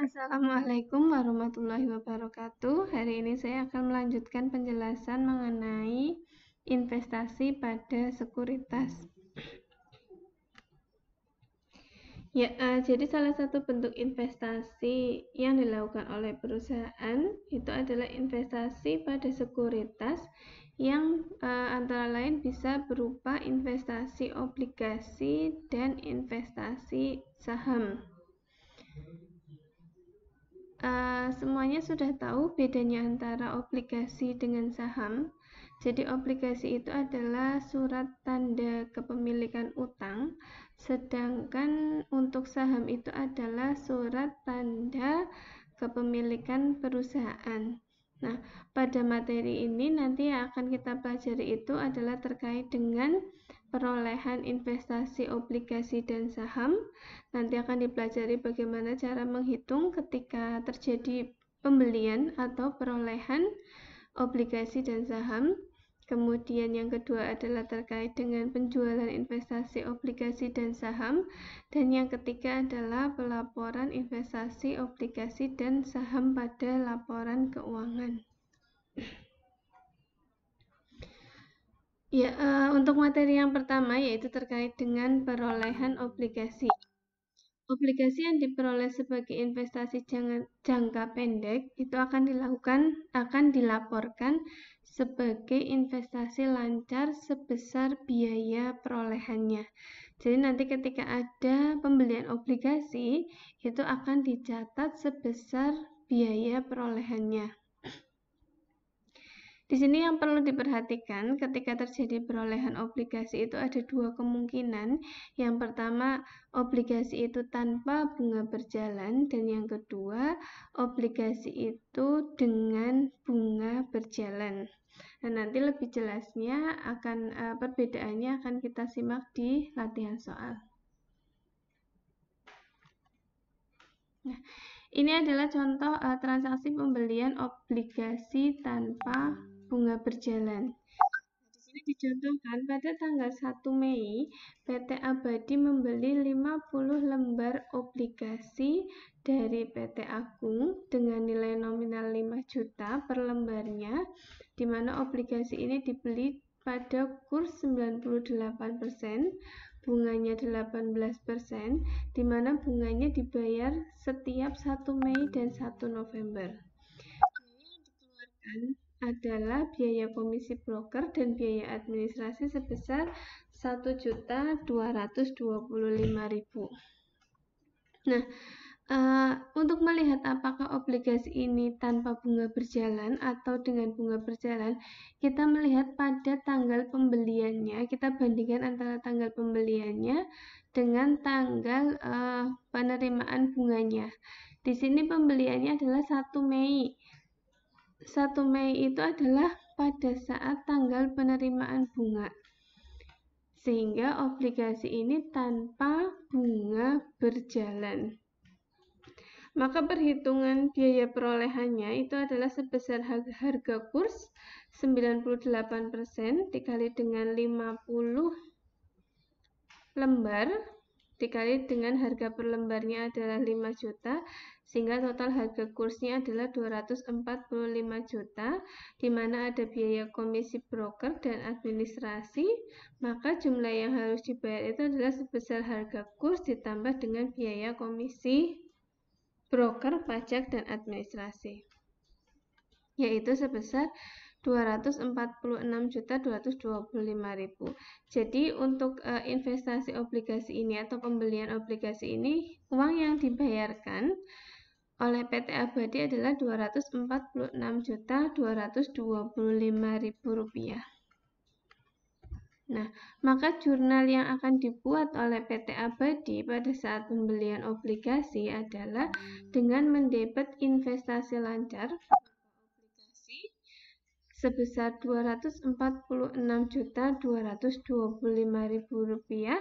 Assalamualaikum warahmatullahi wabarakatuh. Hari ini saya akan melanjutkan penjelasan mengenai investasi pada sekuritas. Jadi salah satu bentuk investasi yang dilakukan oleh perusahaan itu adalah investasi pada sekuritas yang antara lain bisa berupa investasi obligasi dan investasi saham. Semuanya sudah tahu bedanya antara obligasi dengan saham. Jadi obligasi itu adalah surat tanda kepemilikan utang, sedangkan untuk saham itu adalah surat tanda kepemilikan perusahaan. Nah, pada materi ini nanti yang akan kita pelajari itu adalah terkait dengan perolehan investasi obligasi dan saham. Nanti akan dipelajari bagaimana cara menghitung ketika terjadi pembelian atau perolehan obligasi dan saham. Kemudian yang kedua adalah terkait dengan penjualan investasi obligasi dan saham. Dan yang ketiga adalah pelaporan investasi obligasi dan saham pada laporan keuangan. Untuk materi yang pertama yaitu terkait dengan perolehan obligasi. Obligasi yang diperoleh sebagai investasi jangka pendek itu akan dilaporkan sebagai investasi lancar sebesar biaya perolehannya. Jadi nanti ketika ada pembelian obligasi itu akan dicatat sebesar biaya perolehannya. Di sini yang perlu diperhatikan ketika terjadi perolehan obligasi itu ada dua kemungkinan. Yang pertama, obligasi itu tanpa bunga berjalan, dan yang kedua, obligasi itu dengan bunga berjalan. Nah, nanti lebih jelasnya perbedaannya akan kita simak di latihan soal. Nah, ini adalah contoh transaksi pembelian obligasi tanpa bunga berjalan. Di sini dicontohkan pada tanggal 1 Mei, PT Abadi membeli 50 lembar obligasi dari PT Agung dengan nilai nominal 5 juta per lembarnya, di mana obligasi ini dibeli pada kurs 98%, bunganya 18%, di mana bunganya dibayar setiap 1 Mei dan 1 November. Biaya yang dikeluarkan adalah biaya komisi broker dan biaya administrasi sebesar 1.225.000. Nah, untuk melihat apakah obligasi ini tanpa bunga berjalan atau dengan bunga berjalan, kita melihat pada tanggal pembeliannya, kita bandingkan antara tanggal pembeliannya dengan tanggal penerimaan bunganya. Di sini pembeliannya adalah 1 Mei. 1 Mei itu adalah pada saat tanggal penerimaan bunga, sehingga obligasi ini tanpa bunga berjalan. Maka perhitungan biaya perolehannya itu adalah sebesar harga kurs 98% dikali dengan 50 lembar dikali dengan harga per lembarnya adalah 5 juta, sehingga total harga kursnya adalah 245 juta, di mana ada biaya komisi broker dan administrasi. Maka jumlah yang harus dibayar itu adalah sebesar harga kurs ditambah dengan biaya komisi broker, pajak, dan administrasi, yaitu sebesar 246.225.000. Jadi untuk investasi obligasi ini atau pembelian obligasi ini, uang yang dibayarkan oleh PT Abadi adalah Rp246.225.000. Nah, maka jurnal yang akan dibuat oleh PT Abadi pada saat pembelian obligasi adalah dengan mendebet investasi lancar sebesar Rp246.225.000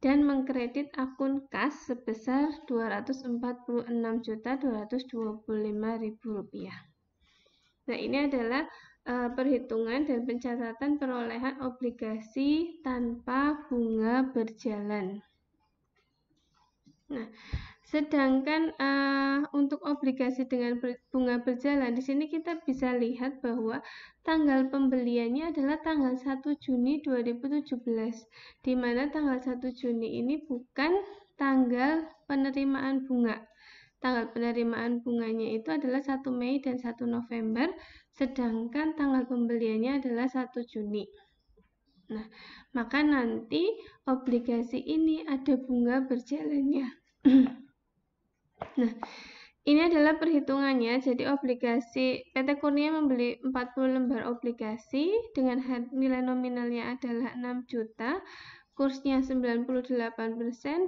dan mengkredit akun kas sebesar Rp246.225.000. Nah, ini adalah perhitungan dan pencatatan perolehan obligasi tanpa bunga berjalan. Nah, sedangkan untuk obligasi dengan bunga berjalan, di sini kita bisa lihat bahwa tanggal pembeliannya adalah tanggal 1 Juni 2017, di mana tanggal 1 Juni ini bukan tanggal penerimaan bunga. Tanggal penerimaan bunganya itu adalah 1 Mei dan 1 November, sedangkan tanggal pembeliannya adalah 1 Juni. Nah, maka nanti obligasi ini ada bunga berjalannya. Nah, ini adalah perhitungannya. Jadi obligasi PT Kurnia membeli 40 lembar obligasi dengan nilai nominalnya adalah 6 juta, kursnya 98%,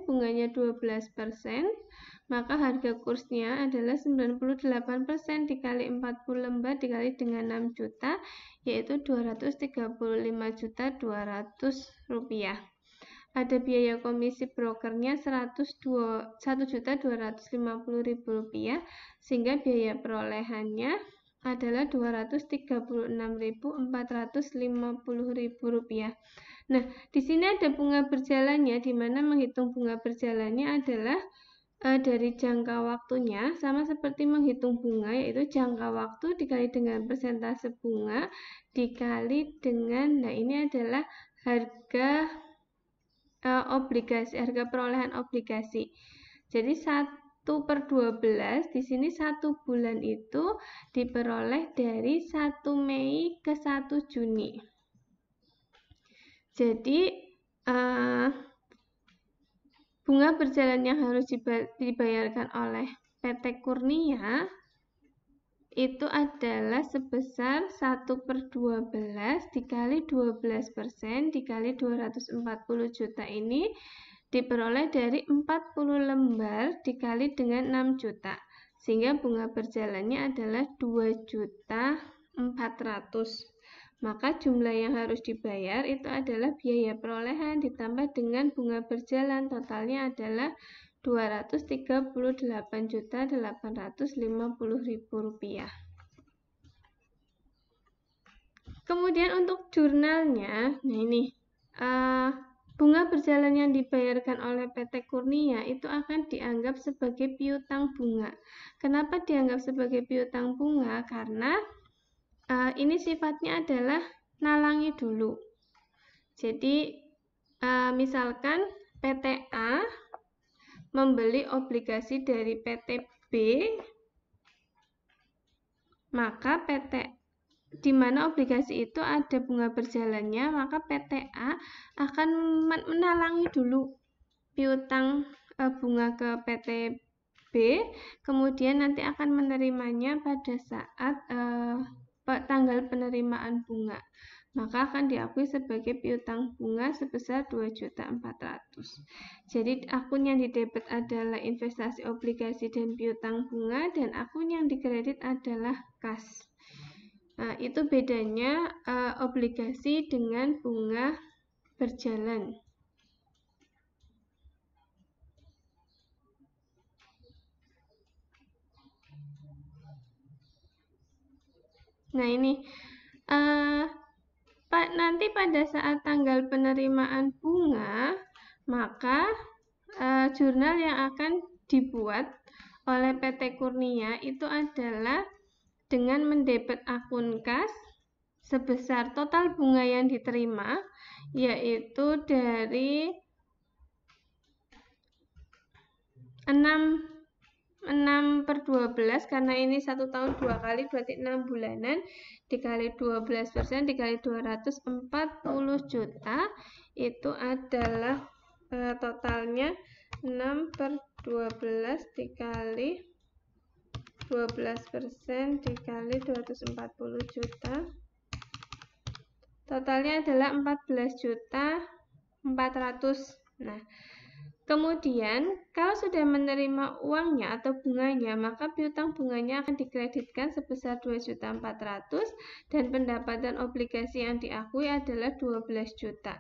bunganya 12%, maka harga kursnya adalah 98% dikali 40 lembar dikali dengan 6 juta, yaitu 235.200.000 rupiah. Ada biaya komisi brokernya 1.250.000 rupiah, sehingga biaya perolehannya adalah 236.450.000 rupiah. Nah, di sini ada bunga berjalannya, di mana menghitung bunga berjalannya adalah dari jangka waktunya, sama seperti menghitung bunga, yaitu jangka waktu dikali dengan persentase bunga dikali dengan, nah ini adalah harga obligasi, harga perolehan obligasi. Jadi 1/12, di sini 1 bulan itu diperoleh dari 1 Mei ke 1 Juni. Jadi bunga berjalan yang harus dibayarkan oleh PT Kurnia itu adalah sebesar 1/12 dikali 12% dikali 240 juta ini diperoleh dari 40 lembar dikali dengan 6 juta. Sehingga bunga berjalannya adalah 2.400.000. Maka jumlah yang harus dibayar itu adalah biaya perolehan ditambah dengan bunga berjalan, totalnya adalah 238.850.000 rupiah. Kemudian untuk jurnalnya, nah ini bunga berjalan yang dibayarkan oleh PT Kurnia itu akan dianggap sebagai piutang bunga. Kenapa dianggap sebagai piutang bunga? Karena ini sifatnya adalah nalangi dulu. Jadi misalkan PT A membeli obligasi dari PT B, maka di mana obligasi itu ada bunga berjalannya, maka PT A akan menalangi dulu piutang bunga ke PT B, kemudian nanti akan menerimanya pada saat tanggal penerimaan bunga, maka akan diakui sebagai piutang bunga sebesar 2.400.000. Jadi akun yang didebit adalah investasi obligasi dan piutang bunga, dan akun yang dikredit adalah kas. Nah, itu bedanya obligasi dengan bunga berjalan. Nah, ini nanti pada saat tanggal penerimaan bunga, maka jurnal yang akan dibuat oleh PT Kurnia itu adalah dengan mendebit akun kas sebesar total bunga yang diterima, yaitu dari 6/12, karena ini 1 tahun 2 kali, berarti 6 bulanan, dikali 12% dikali 240 juta, itu adalah totalnya 6/12 dikali 12% dikali 240 juta, totalnya adalah 14.400.000. Nah, kemudian kalau sudah menerima uangnya atau bunganya, maka piutang bunganya akan dikreditkan sebesar 2.400.000 dan pendapatan obligasi yang diakui adalah 12 juta.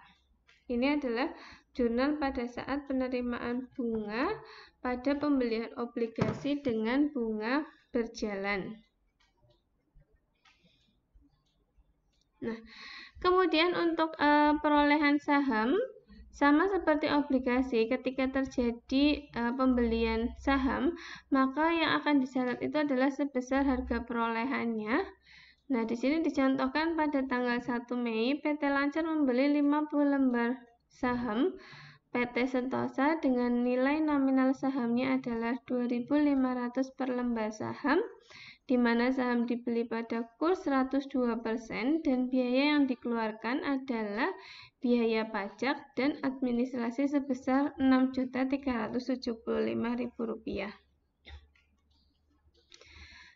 Ini adalah jurnal pada saat penerimaan bunga pada pembelian obligasi dengan bunga berjalan. Nah, kemudian untuk perolehan saham, Sama seperti obligasi, ketika terjadi pembelian saham, maka yang akan disyarat itu adalah sebesar harga perolehannya. Nah, di sini dicontohkan pada tanggal 1 Mei, PT Lancar membeli 50 lembar saham PT Sentosa dengan nilai nominal sahamnya adalah 2.500 per lembar saham, di mana saham dibeli pada kurs 102% dan biaya yang dikeluarkan adalah biaya pajak dan administrasi sebesar Rp6.375.000.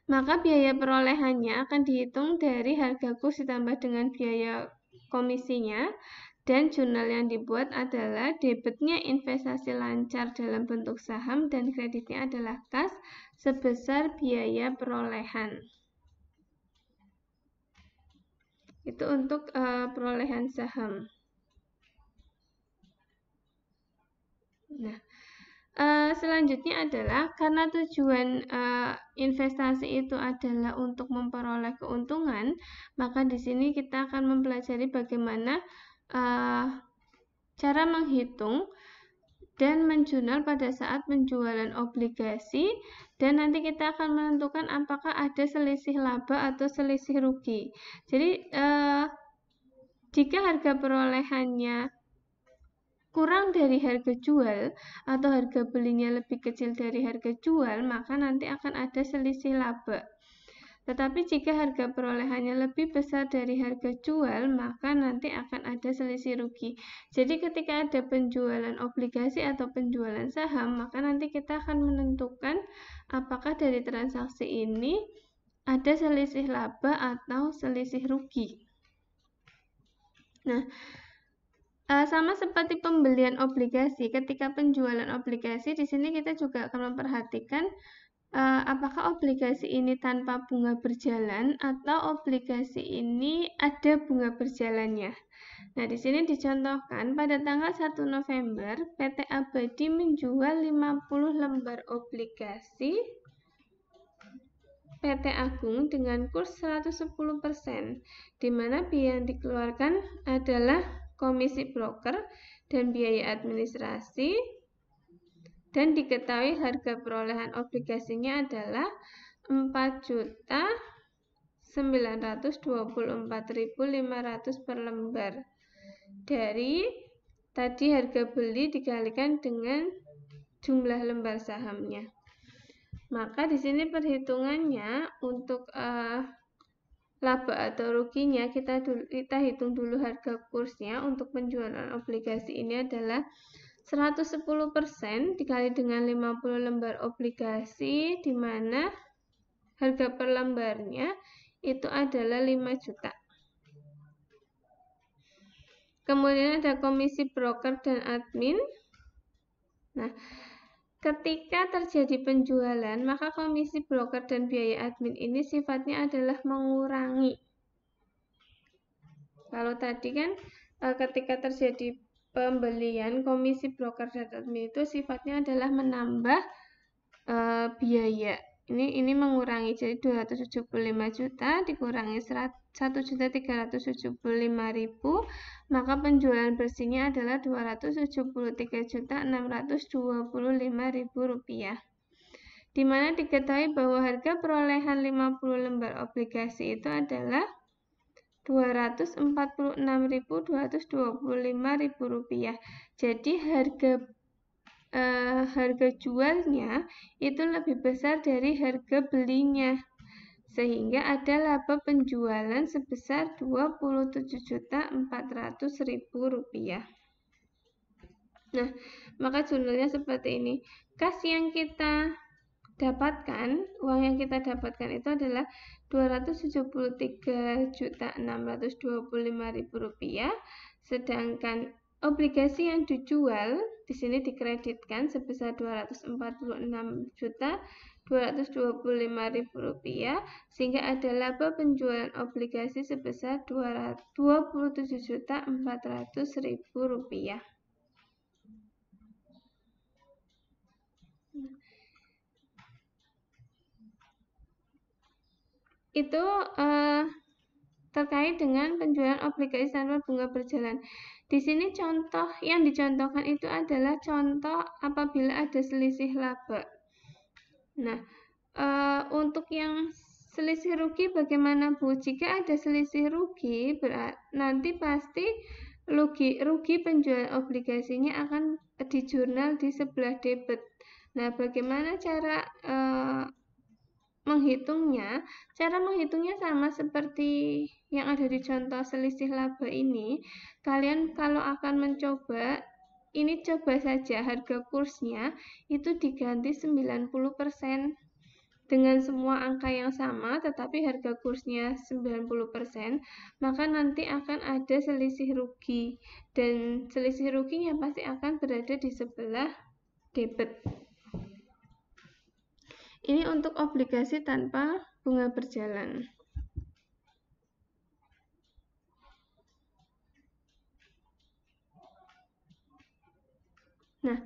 Maka biaya perolehannya akan dihitung dari harga kurs ditambah dengan biaya komisinya, dan jurnal yang dibuat adalah debitnya investasi Lancar dalam bentuk saham dan kreditnya adalah kas sebesar biaya perolehan. Itu untuk perolehan saham. Nah, selanjutnya adalah karena tujuan investasi itu adalah untuk memperoleh keuntungan, maka di sini kita akan mempelajari bagaimana cara menghitung dan menjurnal pada saat penjualan obligasi, dan nanti kita akan menentukan apakah ada selisih laba atau selisih rugi. Jadi jika harga perolehannya kurang dari harga jual atau harga belinya lebih kecil dari harga jual, maka nanti akan ada selisih laba. Tetapi jika harga perolehannya lebih besar dari harga jual, maka nanti akan ada selisih rugi. Jadi ketika ada penjualan obligasi atau penjualan saham, maka nanti kita akan menentukan apakah dari transaksi ini ada selisih laba atau selisih rugi. Nah, sama seperti pembelian obligasi, ketika penjualan obligasi, di sini kita juga akan memperhatikan apakah obligasi ini tanpa bunga berjalan atau obligasi ini ada bunga berjalannya. Nah, di sini dicontohkan pada tanggal 1 November, PT Abadi menjual 50 lembar obligasi PT Agung dengan kurs 110%, di mana biaya yang dikeluarkan adalah komisi broker dan biaya administrasi, dan diketahui harga perolehan obligasinya adalah 4.924.500 per lembar. Dari tadi harga beli dikalikan dengan jumlah lembar sahamnya. Maka di sini perhitungannya untuk laba atau ruginya kita hitung dulu harga kursnya. Untuk penjualan obligasi ini adalah 110% dikali dengan 50 lembar obligasi, di mana harga per lembarnya itu adalah 5 juta. Kemudian ada komisi broker dan admin. Nah, ketika terjadi penjualan, maka komisi broker dan biaya admin ini sifatnya adalah mengurangi. Kalau tadi kan ketika terjadi pembelian, komisi broker dan admin itu sifatnya adalah menambah biaya. Ini mengurangi, jadi 275 juta dikurangi 1.375.000, maka penjualan bersihnya adalah 273.625.000 rupiah. Di mana diketahui bahwa harga perolehan 50 lembar obligasi itu adalah 246.225.000 rupiah. Jadi harga jualnya itu lebih besar dari harga belinya, sehingga ada laba penjualan sebesar 27.400.000 rupiah. Nah, maka jurnalnya seperti ini. Kas yang kita dapatkan, uang yang kita dapatkan itu adalah 273.625.000 rupiah, sedangkan obligasi yang dijual di sini dikreditkan sebesar 246.225.000 rupiah, sehingga ada laba penjualan obligasi sebesar 27.400.000 rupiah. Itu terkait dengan penjualan obligasi tanpa bunga berjalan. Di sini contoh yang dicontohkan itu adalah contoh apabila ada selisih laba. Nah, untuk yang selisih rugi bagaimana Bu? Jika ada selisih rugi, nanti pasti rugi penjualan obligasinya akan di jurnal di sebelah debit. Nah, bagaimana cara menghitungnya? Cara menghitungnya sama seperti yang ada di contoh selisih laba ini. Kalian kalau akan mencoba, ini coba saja harga kursnya itu diganti 90% dengan semua angka yang sama, tetapi harga kursnya 90%, maka nanti akan ada selisih rugi. Dan selisih ruginya pasti akan berada di sebelah debit. Ini untuk obligasi tanpa bunga berjalan. Nah,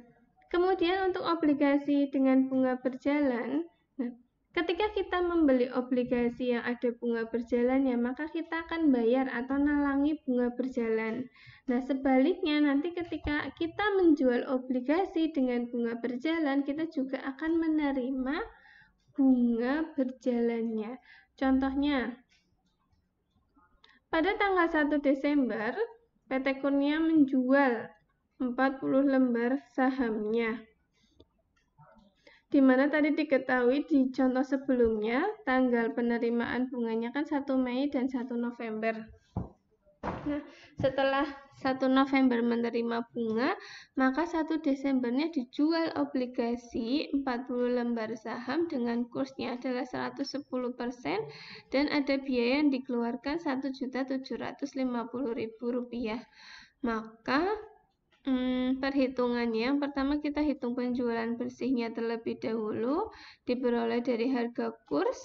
kemudian untuk obligasi dengan bunga berjalan, nah, ketika kita membeli obligasi yang ada bunga berjalannya, maka kita akan bayar atau nalangi bunga berjalan. Nah, sebaliknya nanti ketika kita menjual obligasi dengan bunga berjalan, kita juga akan menerima bunga berjalannya. Contohnya, pada tanggal 1 Desember, PT Kurnia menjual 40 lembar sahamnya. Di mana tadi diketahui di contoh sebelumnya, tanggal penerimaan bunganya kan 1 Mei dan 1 November. Nah, setelah 1 November menerima bunga, maka 1 Desembernya dijual obligasi 40 lembar saham dengan kursnya adalah 110% dan ada biaya yang dikeluarkan Rp1.750.000. Maka perhitungannya, yang pertama kita hitung penjualan bersihnya terlebih dahulu, diperoleh dari harga kurs,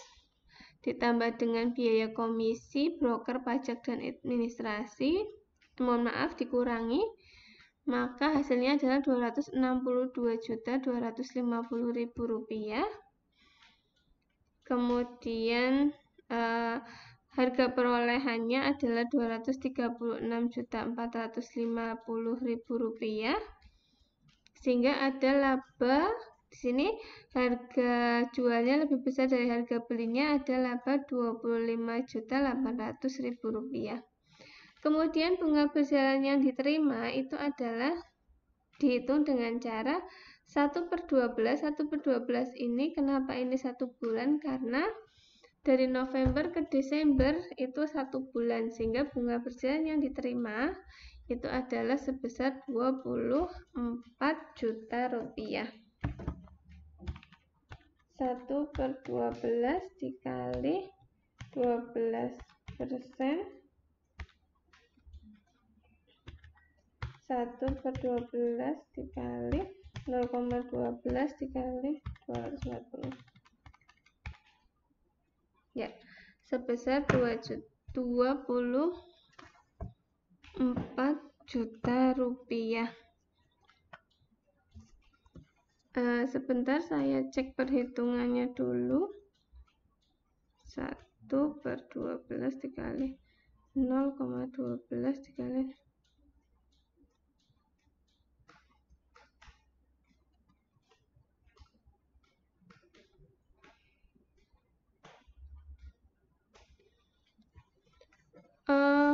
ditambah dengan biaya komisi, broker, pajak, dan administrasi, dikurangi, maka hasilnya adalah Rp262.250.000. Kemudian harga perolehannya adalah Rp236.450.000, sehingga ada laba. Di sini harga jualnya lebih besar dari harga belinya, ada laba Rp25.800.000. Kemudian bunga berjalan yang diterima itu adalah dihitung dengan cara 1/12. 1/12 ini kenapa ini 1 bulan? Karena dari November ke Desember itu 1 bulan, sehingga bunga berjalan yang diterima itu adalah sebesar Rp24 juta. 1/12 dikali 12%, 1/12 dikali 0,12 dikali 240. Ya, sebesar Rp24 juta. Sebentar saya cek perhitungannya dulu. 1/12 dikali 0,12 dikali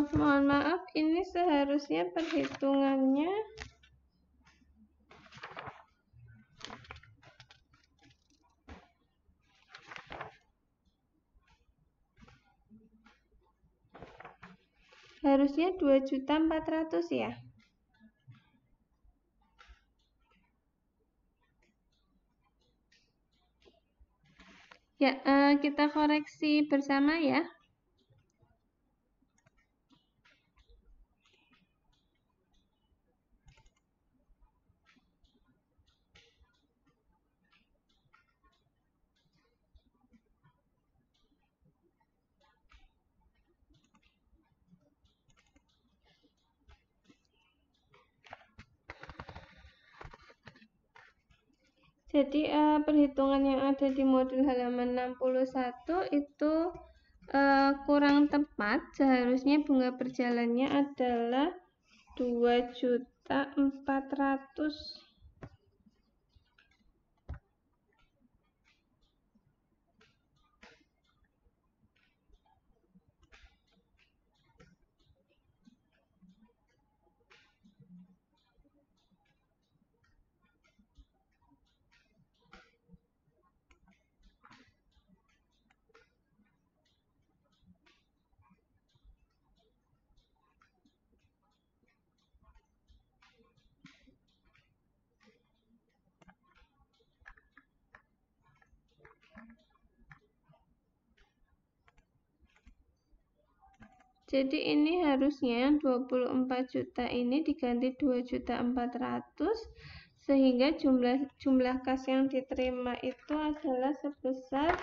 mohon maaf, ini seharusnya perhitungannya harusnya 2.400.000 ya. Ya, kita koreksi bersama ya. Jadi perhitungan yang ada di modul halaman 61 itu kurang tepat. Seharusnya bunga berjalannya adalah 2.400.000. Jadi ini harusnya yang 24 juta ini diganti 2.400.000 sehingga jumlah kas yang diterima itu adalah sebesar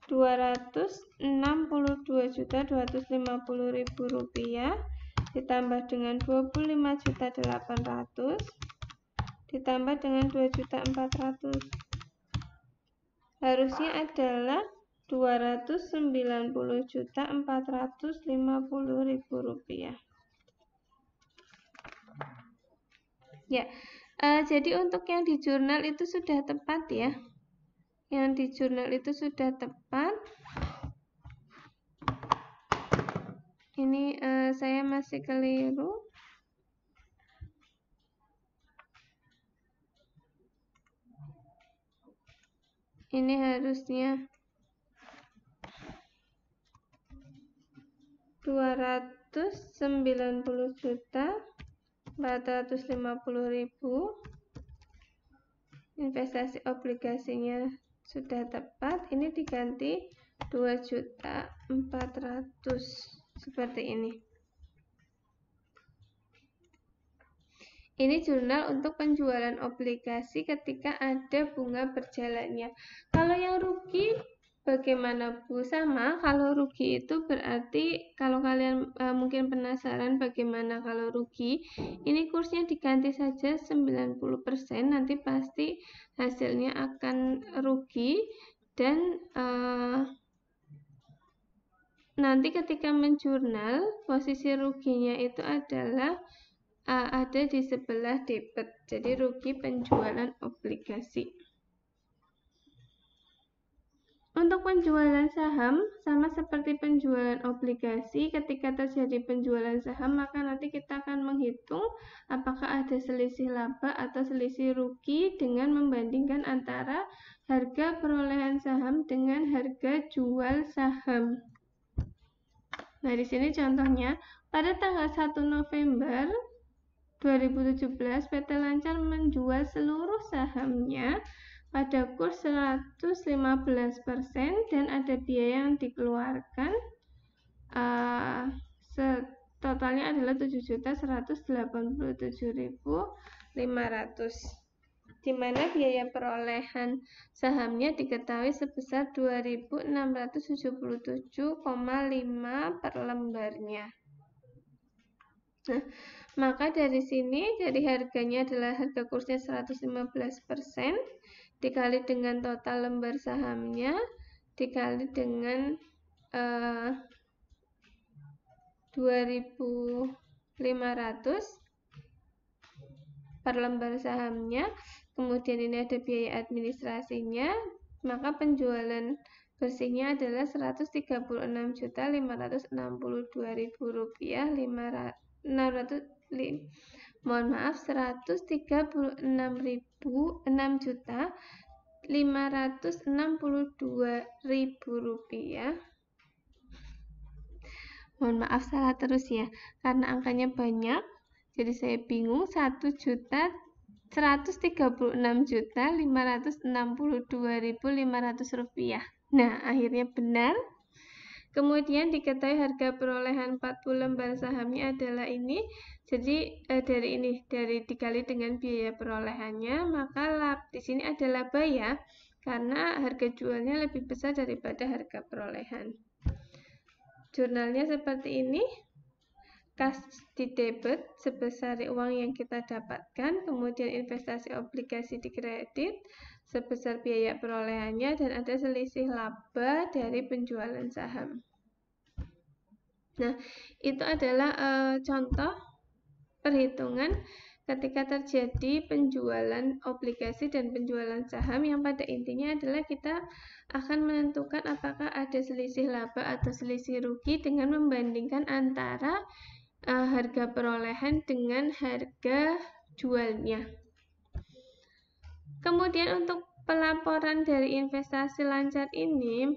Rp262.250.000 ditambah dengan 25.800.000 ditambah dengan 2.400.000. Harusnya adalah Rp290.450.000. Ya, jadi untuk yang di jurnal itu sudah tepat ya. Yang di jurnal itu sudah tepat. Ini saya masih keliru. Ini harusnya 290.450.000. Investasi obligasinya sudah tepat. Ini diganti 2.400.000 seperti ini. Ini jurnal untuk penjualan obligasi ketika ada bunga berjalannya. Kalau yang rugi bagaimana Bu? Sama, kalau rugi itu berarti kalau kalian mungkin penasaran bagaimana kalau rugi, ini kursnya diganti saja 90%, nanti pasti hasilnya akan rugi dan nanti ketika menjurnal posisi ruginya itu adalah ada di sebelah debit, jadi rugi penjualan obligasi. Untuk penjualan saham, sama seperti penjualan obligasi, ketika terjadi penjualan saham, maka nanti kita akan menghitung apakah ada selisih laba atau selisih rugi dengan membandingkan antara harga perolehan saham dengan harga jual saham. Nah, di sini contohnya, pada tanggal 1 November 2017, PT Lancar menjual seluruh sahamnya pada kurs 115% dan ada biaya yang dikeluarkan. Totalnya adalah 7.187.500, di mana biaya perolehan sahamnya diketahui sebesar 2.677,5 per lembarnya. Nah, maka dari sini, dari harganya adalah harga kursnya 115%, dikali dengan total lembar sahamnya, dikali dengan 2.500 per lembar sahamnya, kemudian ini ada biaya administrasinya, maka penjualan bersihnya adalah Rp136.562.000. 136.562.000 rupiah. Mohon maaf salah terus ya, karena angkanya banyak, jadi saya bingung. 1.136.562.500 rupiah. Nah, akhirnya benar. Kemudian diketahui harga perolehan 40 lembar sahamnya adalah ini. Jadi dari dikali dengan biaya perolehannya, maka di sini ada laba ya, karena harga jualnya lebih besar daripada harga perolehan. Jurnalnya seperti ini. kas di debit sebesar uang yang kita dapatkan, kemudian investasi obligasi di kredit sebesar biaya perolehannya, dan ada selisih laba dari penjualan saham. Nah, itu adalah contoh perhitungan ketika terjadi penjualan obligasi dan penjualan saham, yang pada intinya adalah kita akan menentukan apakah ada selisih laba atau selisih rugi dengan membandingkan antara harga perolehan dengan harga jualnya. Kemudian untuk pelaporan dari investasi lancar ini,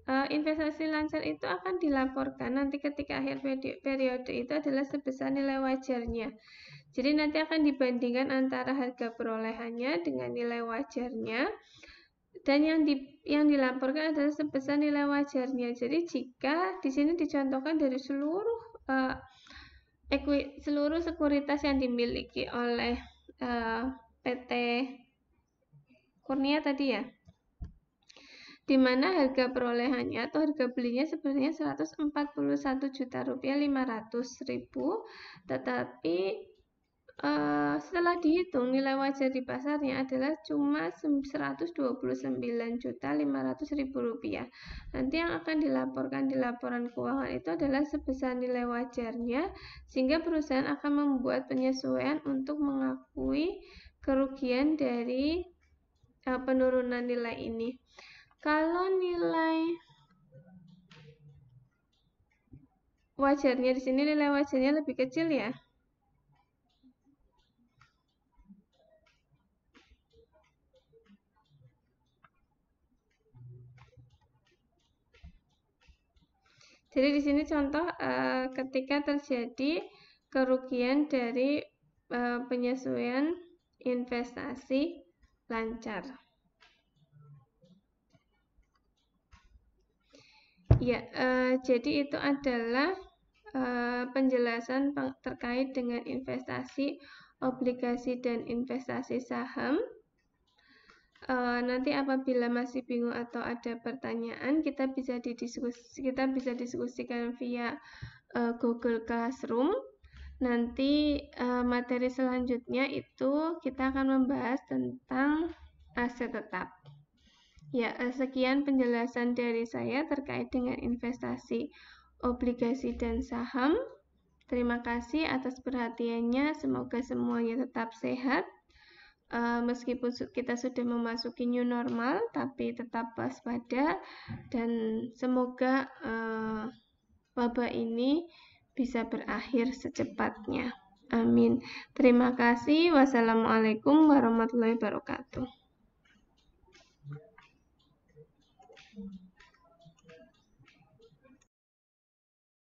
investasi lancar itu akan dilaporkan nanti ketika akhir periode itu adalah sebesar nilai wajarnya. Jadi nanti akan dibandingkan antara harga perolehannya dengan nilai wajarnya, dan yang dilaporkan adalah sebesar nilai wajarnya. Jadi jika di sini dicontohkan dari seluruh sekuritas yang dimiliki oleh PT Kurnia tadi ya, di mana harga perolehannya atau harga belinya sebenarnya 141 juta rupiah 500.000, tetapi setelah dihitung nilai wajar di pasarnya adalah cuma 129 juta 500.000 rupiah. Nanti yang akan dilaporkan di laporan keuangan itu adalah sebesar nilai wajarnya, sehingga perusahaan akan membuat penyesuaian untuk mengakui kerugian dari penurunan nilai ini. Kalau nilai wajarnya di sini, nilai wajarnya lebih kecil ya. Jadi di sini contoh ketika terjadi kerugian dari penyesuaian investasi lancar. Ya, jadi itu adalah penjelasan terkait dengan investasi obligasi dan investasi saham. Nanti apabila masih bingung atau ada pertanyaan, kita bisa diskusikan via Google Classroom. Nanti materi selanjutnya itu kita akan membahas tentang aset tetap. Ya, sekian penjelasan dari saya terkait dengan investasi obligasi dan saham. Terima kasih atas perhatiannya. Semoga semuanya tetap sehat. Meskipun kita sudah memasuki new normal, tapi tetap waspada, dan semoga wabah ini bisa berakhir secepatnya. Amin. Terima kasih. Wassalamualaikum warahmatullahi wabarakatuh.